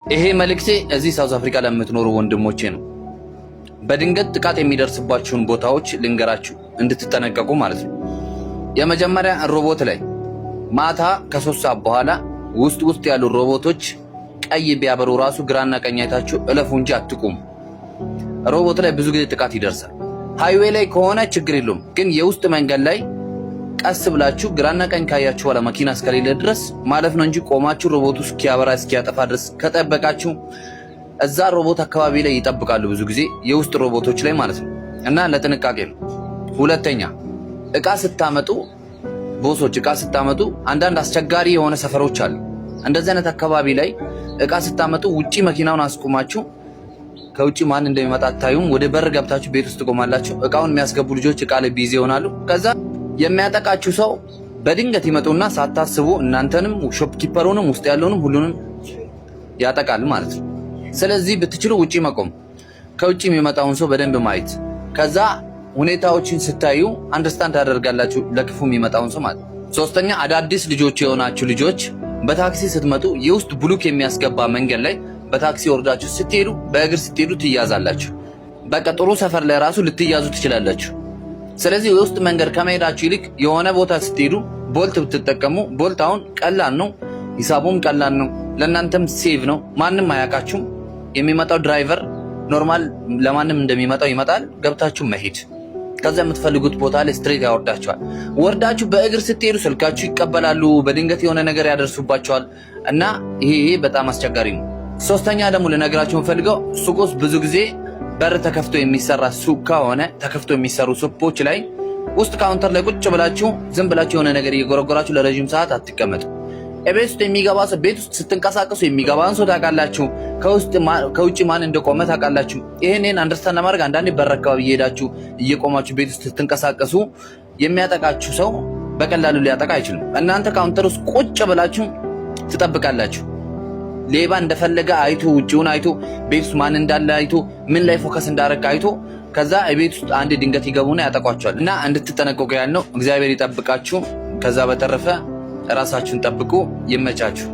ይሄ መልእክቴ እዚህ ሳውዝ አፍሪካ ለምትኖሩ ወንድሞቼ ነው። በድንገት ጥቃት የሚደርስባችሁን ቦታዎች ልንገራችሁ እንድትጠነቀቁ ማለት ነው። የመጀመሪያ ሮቦት ላይ ማታ ከ3 ሰዓት በኋላ ውስጥ ያሉ ሮቦቶች ቀይ ቢያበሩ ራሱ ግራና ቀኝ አይታችሁ እለፉ እንጂ አትቁሙ። ሮቦት ላይ ብዙ ጊዜ ጥቃት ይደርሳል። ሃይዌይ ላይ ከሆነ ችግር የለውም፣ ግን የውስጥ መንገድ ላይ ቀስ ብላችሁ ግራና ቀኝ ካያችሁ በኋላ መኪና እስከሌለ ድረስ ማለፍ ነው እንጂ ቆማችሁ ሮቦቱ እስኪያበራ እስኪያጠፋ ድረስ ከጠበቃችሁ እዛ ሮቦት አካባቢ ላይ ይጠብቃሉ፣ ብዙ ጊዜ የውስጥ ሮቦቶች ላይ ማለት ነው። እና ለጥንቃቄ ነው። ሁለተኛ እቃ ስታመጡ ቦሶች እቃ ስታመጡ አንዳንድ አስቸጋሪ የሆነ ሰፈሮች አሉ። እንደዚህ አይነት አካባቢ ላይ እቃ ስታመጡ ውጪ መኪናውን አስቆማችሁ ከውጪ ማን እንደሚመጣ አታዩም። ወደ በር ገብታችሁ ቤት ውስጥ ቆማላችሁ። እቃውን የሚያስገቡ ልጆች እቃ ላይ ቢዚ ይሆናሉ። ከዛ የሚያጠቃችሁ ሰው በድንገት ይመጡና ሳታስቡ እናንተንም ሾፕኪፐሩንም ውስጥ ያለውንም ሁሉንም ያጠቃል ማለት ነው። ስለዚህ ብትችሉ ውጪ መቆም፣ ከውጪ የሚመጣውን ሰው በደንብ ማየት፣ ከዛ ሁኔታዎችን ስታዩ አንደርስታንድ ታደርጋላችሁ ለክፉ የሚመጣውን ሰው ማለት። ሶስተኛ አዳዲስ ልጆች የሆናችሁ ልጆች በታክሲ ስትመጡ የውስጥ ብሉክ የሚያስገባ መንገድ ላይ በታክሲ ወርዳችሁ ስትሄዱ በእግር ስትሄዱ ትያዛላችሁ። በቃ ጥሩ ሰፈር ላይ ራሱ ልትያዙ ትችላላችሁ። ስለዚህ የውስጥ መንገድ ከመሄዳችሁ ይልቅ የሆነ ቦታ ስትሄዱ ቦልት ብትጠቀሙ፣ ቦልት አሁን ቀላል ነው፣ ሂሳቡም ቀላል ነው፣ ለእናንተም ሴቭ ነው። ማንም አያውቃችሁም። የሚመጣው ድራይቨር ኖርማል ለማንም እንደሚመጣው ይመጣል። ገብታችሁ መሄድ፣ ከዛ የምትፈልጉት ቦታ ላይ ስትሬት ያወርዳችኋል። ወርዳችሁ በእግር ስትሄዱ ስልካችሁ ይቀበላሉ፣ በድንገት የሆነ ነገር ያደርሱባቸዋል እና ይሄ በጣም አስቸጋሪ ነው። ሶስተኛ ደግሞ ልነግራችሁ የምፈልገው ሱቆስ ብዙ ጊዜ በር ተከፍቶ የሚሰራ ሱቅ ከሆነ ተከፍቶ የሚሰሩ ሱቆች ላይ ውስጥ ካውንተር ላይ ቁጭ ብላችሁ ዝም ብላችሁ የሆነ ነገር እየጎረጎራችሁ ለረጅም ሰዓት አትቀመጡ። ቤት ውስጥ የሚገባ ሰው ቤት ውስጥ ስትንቀሳቀሱ የሚገባን ሰው ታውቃላችሁ፣ ከውጭ ማን እንደቆመ ታውቃላችሁ። ይሄንን አንደርስታንድ ለማድረግ አንዳንዴ በር አካባቢ እየሄዳችሁ እየቆማችሁ ቤት ውስጥ ስትንቀሳቀሱ የሚያጠቃችሁ ሰው በቀላሉ ሊያጠቃ አይችልም። እናንተ ካውንተር ውስጥ ቁጭ ብላችሁ ትጠብቃላችሁ። ሌባ እንደፈለገ አይቶ ውጪውን አይቶ ቤት ውስጥ ማን እንዳለ አይቶ ምን ላይ ፎከስ እንዳደረገ አይቶ ከዛ ቤት ውስጥ አንድ ድንገት ይገቡና ያጠቋቸዋል። እና እንድትጠነቀቁ ያልነው። እግዚአብሔር ይጠብቃችሁ። ከዛ በተረፈ ራሳችሁን ጠብቁ። ይመቻችሁ።